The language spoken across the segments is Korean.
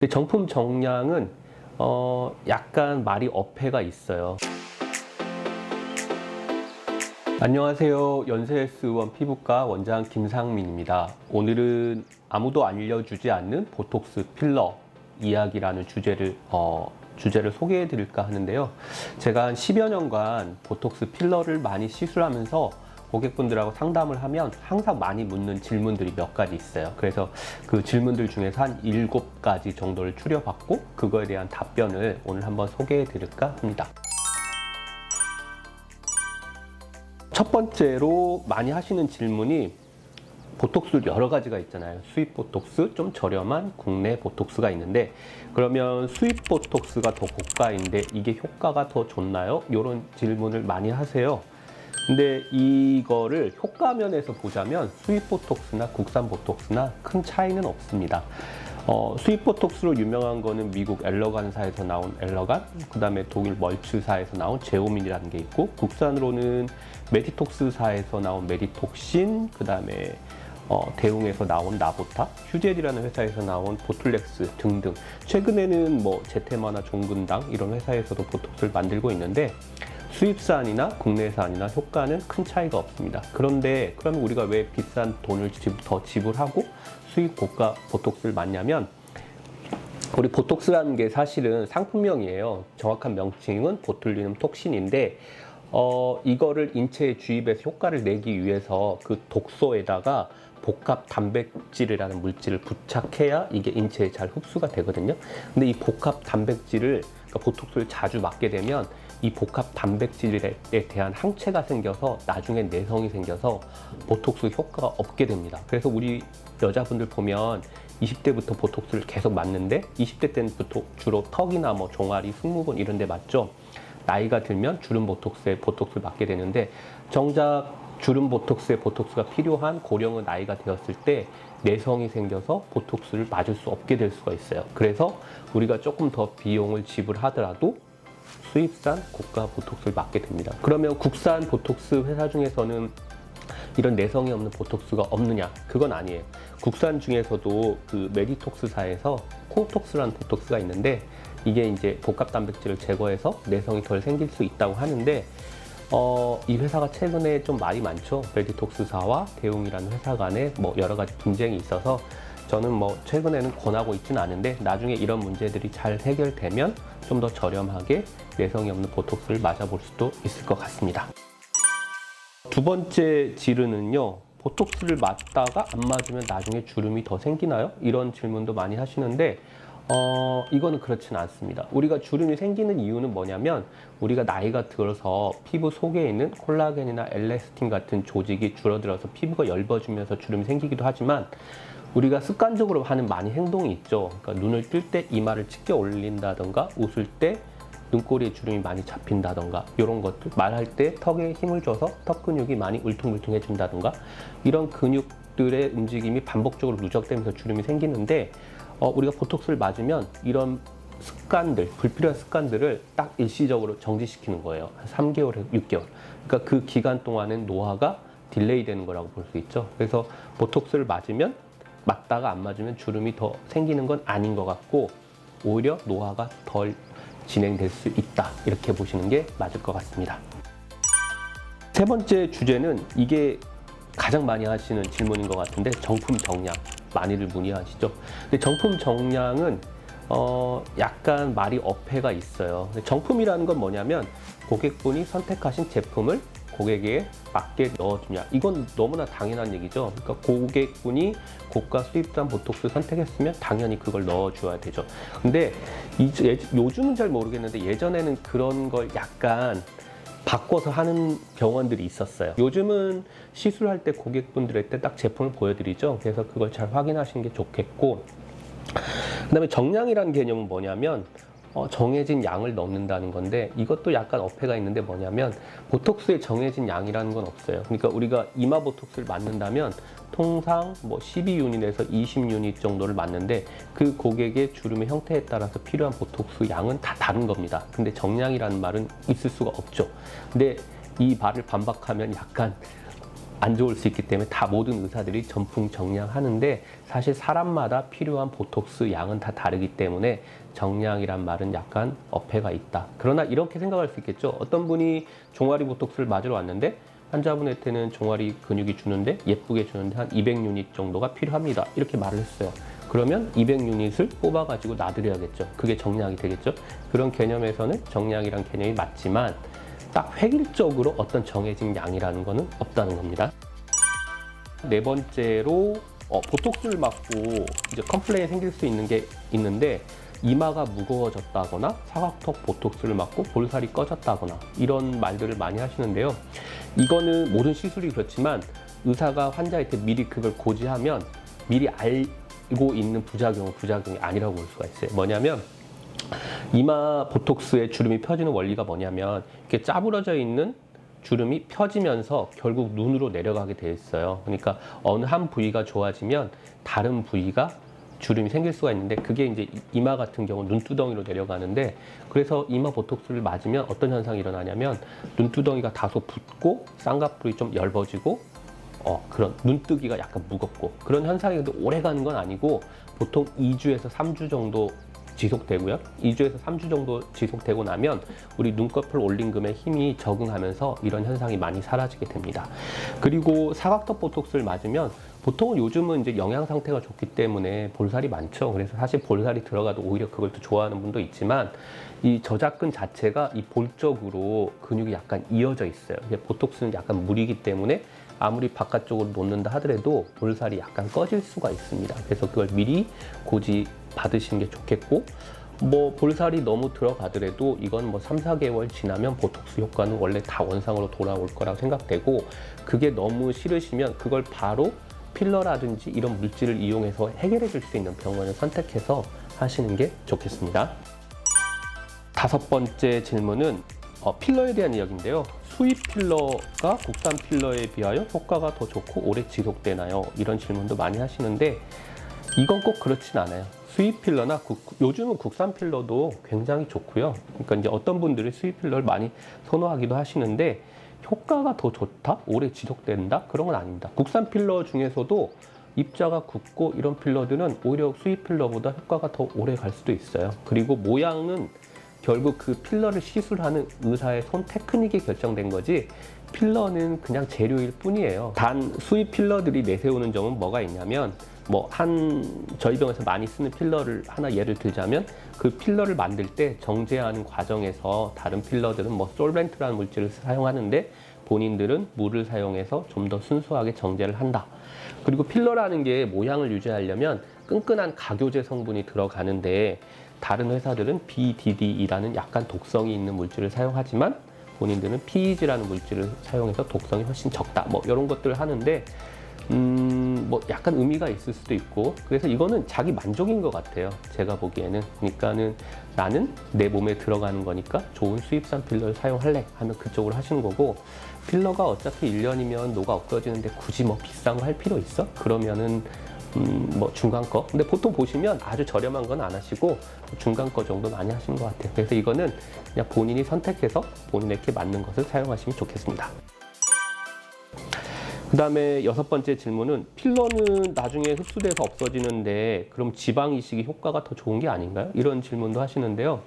근데 정품 정량은 약간 말이 어폐가 있어요. 안녕하세요. 연세헬스원 피부과 원장 김상민입니다. 오늘은 아무도 알려주지 않는 보톡스 필러 이야기라는 주제를 소개해 드릴까 하는데요. 제가 한 10여 년간 보톡스 필러를 많이 시술하면서 고객분들하고 상담을 하면 항상 많이 묻는 질문들이 몇 가지 있어요. 그래서 그 질문들 중에서 한 7가지 정도를 추려봤고 그거에 대한 답변을 오늘 한번 소개해 드릴까 합니다. 첫 번째로 많이 하시는 질문이 보톡스 여러 가지가 있잖아요. 수입 보톡스, 좀 저렴한 국내 보톡스가 있는데 그러면 수입 보톡스가 더 고가인데 이게 효과가 더 좋나요? 이런 질문을 많이 하세요. 근데 이거를 효과 면에서 보자면 수입 보톡스나 국산 보톡스나 큰 차이는 없습니다. 수입 보톡스로 유명한 거는 미국 엘러간사에서 나온 엘러간, 그 다음에 독일 멀츠사에서 나온 제오민이라는 게 있고, 국산으로는 메디톡스사에서 나온 메디톡신, 그 다음에 대웅에서 나온 나보타, 휴젤이라는 회사에서 나온 보툴렉스 등등. 최근에는 뭐 제테마나 종근당 이런 회사에서도 보톡스를 만들고 있는데 수입산이나 국내산이나 효과는 큰 차이가 없습니다. 그런데 그러면 우리가 왜 비싼 돈을 더 지불하고 수입 고가 보톡스를 맞냐면, 우리 보톡스라는 게 사실은 상품명이에요. 정확한 명칭은 보툴리눔 톡신인데 이거를 인체에 주입해서 효과를 내기 위해서 그 독소에다가 복합 단백질이라는 물질을 부착해야 이게 인체에 잘 흡수가 되거든요. 근데 이 복합 단백질을, 그러니까 보톡스를 자주 맞게 되면 이 복합 단백질에 대한 항체가 생겨서 나중에 내성이 생겨서 보톡스 효과가 없게 됩니다. 그래서 우리 여자분들 보면 20대부터 보톡스를 계속 맞는데 20대 때는 주로 턱이나 뭐 종아리, 승모근 이런 데 맞죠? 나이가 들면 주름 보톡스에 보톡스를 맞게 되는데 정작 주름 보톡스에 보톡스가 필요한 고령의 나이가 되었을 때 내성이 생겨서 보톡스를 맞을 수 없게 될 수가 있어요. 그래서 우리가 조금 더 비용을 지불하더라도 수입산 고가 보톡스를 맞게 됩니다. 그러면 국산 보톡스 회사 중에서는 이런 내성이 없는 보톡스가 없느냐? 그건 아니에요. 국산 중에서도 그 메디톡스사에서 코톡스라는 보톡스가 있는데 이게 이제 복합 단백질을 제거해서 내성이 덜 생길 수 있다고 하는데 이 회사가 최근에 좀 말이 많죠. 메디톡스사와 대웅이라는 회사 간에 뭐 여러 가지 분쟁이 있어서 저는 뭐 최근에는 권하고 있지는 않은데 나중에 이런 문제들이 잘 해결되면 좀 더 저렴하게 내성이 없는 보톡스를 맞아볼 수도 있을 것 같습니다. 두 번째 질문은요, 보톡스를 맞다가 안 맞으면 나중에 주름이 더 생기나요? 이런 질문도 많이 하시는데 이거는 그렇지는 않습니다. 우리가 주름이 생기는 이유는 뭐냐면 우리가 나이가 들어서 피부 속에 있는 콜라겐이나 엘라스틴 같은 조직이 줄어들어서 피부가 엷어지면서 주름이 생기기도 하지만 우리가 습관적으로 하는 많이 행동이 있죠. 그러니까 눈을 뜰 때 이마를 치켜 올린다던가, 웃을 때 눈꼬리에 주름이 많이 잡힌다던가, 이런 것들, 말할 때 턱에 힘을 줘서 턱 근육이 많이 울퉁불퉁해진다던가, 이런 근육들의 움직임이 반복적으로 누적되면서 주름이 생기는데 우리가 보톡스를 맞으면 이런 습관들, 불필요한 습관들을 딱 일시적으로 정지시키는 거예요. 한 3개월에서 6개월. 그러니까 그 기간 동안은 노화가 딜레이 되는 거라고 볼 수 있죠. 그래서 보톡스를 맞다가 안 맞으면 주름이 더 생기는 건 아닌 것 같고 오히려 노화가 덜 진행될 수 있다, 이렇게 보시는 게 맞을 것 같습니다. 세 번째 주제는 이게 가장 많이 하시는 질문인 것 같은데 정품 정량 많이들 문의하시죠. 근데 정품 정량은 약간 말이 어폐가 있어요. 정품이라는 건 뭐냐면 고객분이 선택하신 제품을 고객에게 맞게 넣어주냐, 이건 너무나 당연한 얘기죠. 그러니까 고객분이 고가 수입산 보톡스 선택했으면 당연히 그걸 넣어줘야 되죠. 근데 요즘은 잘 모르겠는데 예전에는 그런 걸 약간 바꿔서 하는 병원들이 있었어요. 요즘은 시술할 때 고객분들한테 딱 제품을 보여드리죠. 그래서 그걸 잘 확인하시는 게 좋겠고, 그 다음에 정량이라는 개념은 뭐냐면 정해진 양을 넣는다는 건데 이것도 약간 어폐가 있는데 뭐냐면 보톡스에 정해진 양이라는 건 없어요. 그러니까 우리가 이마 보톡스를 맞는다면 통상 뭐 12유닛에서 20유닛 정도를 맞는데 그 고객의 주름의 형태에 따라서 필요한 보톡스 양은 다 다른 겁니다. 근데 정량이라는 말은 있을 수가 없죠. 근데 이 말을 반박하면 약간 안 좋을 수 있기 때문에 다 모든 의사들이 전풍 정량하는데 사실 사람마다 필요한 보톡스 양은 다 다르기 때문에 정량이란 말은 약간 어폐가 있다. 그러나 이렇게 생각할 수 있겠죠. 어떤 분이 종아리 보톡스를 맞으러 왔는데 환자분한테는 종아리 근육이 주는데 예쁘게 주는데 한 200유닛 정도가 필요합니다. 이렇게 말을 했어요. 그러면 200유닛을 뽑아가지고 놔드려야겠죠. 그게 정량이 되겠죠. 그런 개념에서는 정량이란 개념이 맞지만 딱 획일적으로 어떤 정해진 양이라는 거는 없다는 겁니다. 네 번째로 보톡스를 맞고 이제 컴플레인이 생길 수 있는 게 있는데 이마가 무거워졌다거나 사각턱 보톡스를 맞고 볼살이 꺼졌다거나 이런 말들을 많이 하시는데요. 이거는 모든 시술이 그렇지만 의사가 환자한테 미리 그걸 고지하면 미리 알고 있는 부작용이 아니라고 볼 수가 있어요. 뭐냐면 이마 보톡스의 주름이 펴지는 원리가 뭐냐면 이렇게 짜부러져 있는 주름이 펴지면서 결국 눈으로 내려가게 돼 있어요. 그러니까 어느 한 부위가 좋아지면 다른 부위가 주름이 생길 수가 있는데 그게 이제 이마 같은 경우 눈두덩이로 내려가는데 그래서 이마 보톡스를 맞으면 어떤 현상이 일어나냐면 눈두덩이가 다소 붓고 쌍꺼풀이 좀 얇아지고 그런 눈뜨기가 약간 무겁고 그런 현상이 오래 가는 건 아니고 보통 2주에서 3주 정도 지속되고요. 2주에서 3주 정도 지속되고 나면 우리 눈꺼풀 올림금의 힘이 적응하면서 이런 현상이 많이 사라지게 됩니다. 그리고 사각턱 보톡스를 맞으면 보통은 요즘은 이제 영양 상태가 좋기 때문에 볼살이 많죠. 그래서 사실 볼살이 들어가도 오히려 그걸 또 좋아하는 분도 있지만 이 저작근 자체가 이 볼 쪽으로 근육이 약간 이어져 있어요. 보톡스는 약간 물이기 때문에 아무리 바깥쪽으로 놓는다 하더라도 볼살이 약간 꺼질 수가 있습니다. 그래서 그걸 미리 고지 받으시는 게 좋겠고 뭐 볼살이 너무 들어가더라도 이건 뭐 3, 4개월 지나면 보톡스 효과는 원래 다 원상으로 돌아올 거라고 생각되고 그게 너무 싫으시면 그걸 바로 필러라든지 이런 물질을 이용해서 해결해 줄 수 있는 병원을 선택해서 하시는 게 좋겠습니다. 다섯 번째 질문은 필러에 대한 이야기인데요. 수입 필러가 국산 필러에 비하여 효과가 더 좋고 오래 지속되나요? 이런 질문도 많이 하시는데 이건 꼭 그렇진 않아요. 수입 필러나 요즘은 국산 필러도 굉장히 좋고요. 그러니까 이제 어떤 분들이 수입 필러를 많이 선호하기도 하시는데 효과가 더 좋다? 오래 지속된다? 그런 건 아닙니다. 국산 필러 중에서도 입자가 굵고 이런 필러들은 오히려 수입 필러보다 효과가 더 오래 갈 수도 있어요. 그리고 모양은 결국 그 필러를 시술하는 의사의 손 테크닉이 결정된 거지 필러는 그냥 재료일 뿐이에요. 단 수입 필러들이 내세우는 점은 뭐가 있냐면 저희 병원에서 많이 쓰는 필러를 하나 예를 들자면 그 필러를 만들 때 정제하는 과정에서 다른 필러들은 솔벤트라는 물질을 사용하는데 본인들은 물을 사용해서 좀 더 순수하게 정제를 한다. 그리고 필러라는 게 모양을 유지하려면 끈끈한 가교제 성분이 들어가는데 다른 회사들은 BDD이라는 약간 독성이 있는 물질을 사용하지만 본인들은 PEG라는 물질을 사용해서 독성이 훨씬 적다. 이런 것들을 하는데 약간 의미가 있을 수도 있고 그래서 이거는 자기 만족인 것 같아요. 제가 보기에는. 그러니까는 나는 내 몸에 들어가는 거니까 좋은 수입산 필러를 사용할래 하면 그쪽으로 하시는 거고 필러가 어차피 1년이면 녹아 없어지는데 굳이 비싼 거 할 필요 있어? 그러면은 중간 거. 근데 보통 보시면 아주 저렴한 건 안 하시고 중간 거 정도 많이 하시는 것 같아요. 그래서 이거는 그냥 본인이 선택해서 본인에게 맞는 것을 사용하시면 좋겠습니다. 그 다음에 여섯 번째 질문은 필러는 나중에 흡수돼서 없어지는데 그럼 지방 이식이 효과가 더 좋은 게 아닌가요? 이런 질문도 하시는데요.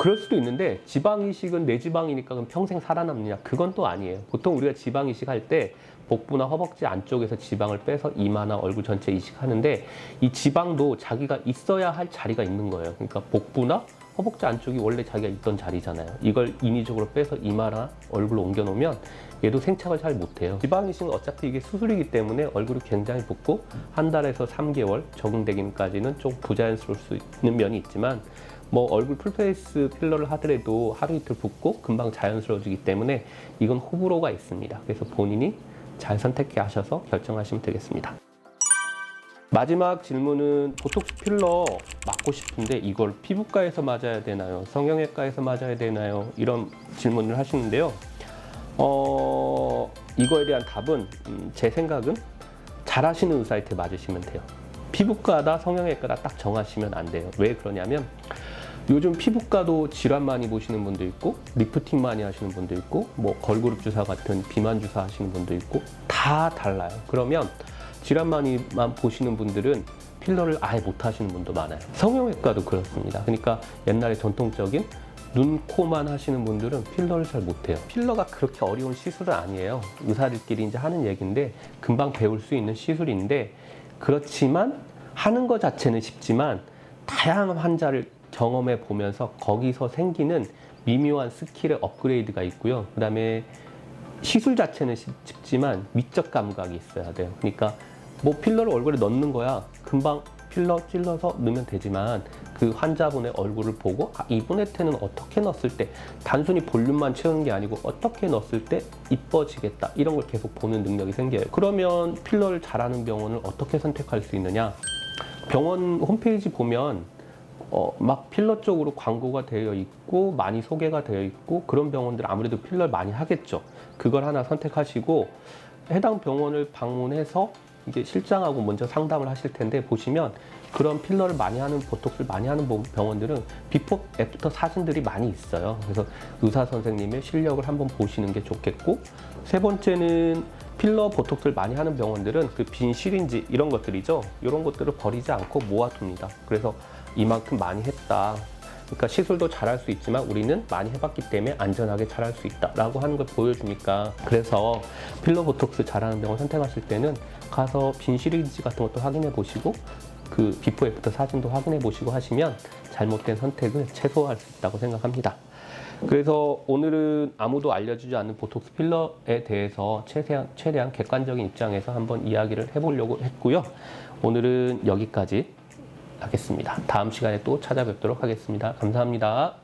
그럴 수도 있는데 지방 이식은 내 지방이니까 그럼 평생 살아남느냐? 그건 또 아니에요. 보통 우리가 지방 이식할 때 복부나 허벅지 안쪽에서 지방을 빼서 이마나 얼굴 전체 이식하는데 이 지방도 자기가 있어야 할 자리가 있는 거예요. 그러니까 복부나 허벅지 안쪽이 원래 자기가 있던 자리잖아요. 이걸 인위적으로 빼서 이마나 얼굴로 옮겨 놓으면 얘도 생착을 잘 못해요. 지방 이식은 어차피 이게 수술이기 때문에 얼굴이 굉장히 붓고 한 달에서 3개월 적응되기까지는 좀 부자연스러울 수 있는 면이 있지만 얼굴 풀페이스 필러를 하더라도 하루 이틀 붓고 금방 자연스러워지기 때문에 이건 호불호가 있습니다. 그래서 본인이 잘 선택해 하셔서 결정하시면 되겠습니다. 마지막 질문은 보톡스 필러 맞고 싶은데 이걸 피부과에서 맞아야 되나요? 성형외과에서 맞아야 되나요? 이런 질문을 하시는데요. 이거에 대한 답은 제 생각은 잘 하시는 의사한테 맞으시면 돼요. 피부과다 성형외과다 딱 정하시면 안 돼요. 왜 그러냐면 요즘 피부과도 질환 많이 보시는 분도 있고 리프팅 많이 하시는 분도 있고 뭐 걸그룹 주사 같은 비만 주사 하시는 분도 있고 다 달라요. 그러면 질환 많이만 보시는 분들은 필러를 아예 못 하시는 분도 많아요. 성형외과도 그렇습니다. 그러니까 옛날에 전통적인 눈, 코만 하시는 분들은 필러를 잘 못해요. 필러가 그렇게 어려운 시술은 아니에요. 의사들끼리 이제 하는 얘기인데 금방 배울 수 있는 시술인데 그렇지만 하는 것 자체는 쉽지만 다양한 환자를 경험해 보면서 거기서 생기는 미묘한 스킬의 업그레이드가 있고요. 그 다음에 시술 자체는 쉽지만 미적 감각이 있어야 돼요. 그러니까 뭐 필러를 얼굴에 넣는 거야. 금방 필러 찔러서 넣으면 되지만 그 환자분의 얼굴을 보고 이분의 태는 어떻게 넣었을 때 단순히 볼륨만 채우는 게 아니고 어떻게 넣었을 때 이뻐지겠다 이런 걸 계속 보는 능력이 생겨요. 그러면 필러를 잘하는 병원을 어떻게 선택할 수 있느냐? 병원 홈페이지 보면 막 필러 쪽으로 광고가 되어 있고 많이 소개가 되어 있고 그런 병원들 아무래도 필러를 많이 하겠죠. 그걸 하나 선택하시고 해당 병원을 방문해서 이제 실장하고 먼저 상담을 하실 텐데 보시면 그런 필러를 많이 하는 보톡스를 많이 하는 병원들은 비포 애프터 사진들이 많이 있어요. 그래서 의사 선생님의 실력을 한번 보시는 게 좋겠고 세 번째는 필러 보톡스를 많이 하는 병원들은 그 빈 시린지 이런 것들이죠. 이런 것들을 버리지 않고 모아둡니다. 그래서 이만큼 많이 했다. 그러니까 시술도 잘할 수 있지만 우리는 많이 해봤기 때문에 안전하게 잘할 수 있다라고 하는 걸 보여주니까 그래서 필러 보톡스 잘하는 병원 선택하실 때는 가서 빈 시리즈 같은 것도 확인해 보시고 그 비포 애프터 사진도 확인해 보시고 하시면 잘못된 선택을 최소화할 수 있다고 생각합니다. 그래서 오늘은 아무도 알려주지 않는 보톡스 필러에 대해서 최대한 객관적인 입장에서 한번 이야기를 해보려고 했고요. 오늘은 여기까지 하겠습니다. 다음 시간에 또 찾아뵙도록 하겠습니다. 감사합니다.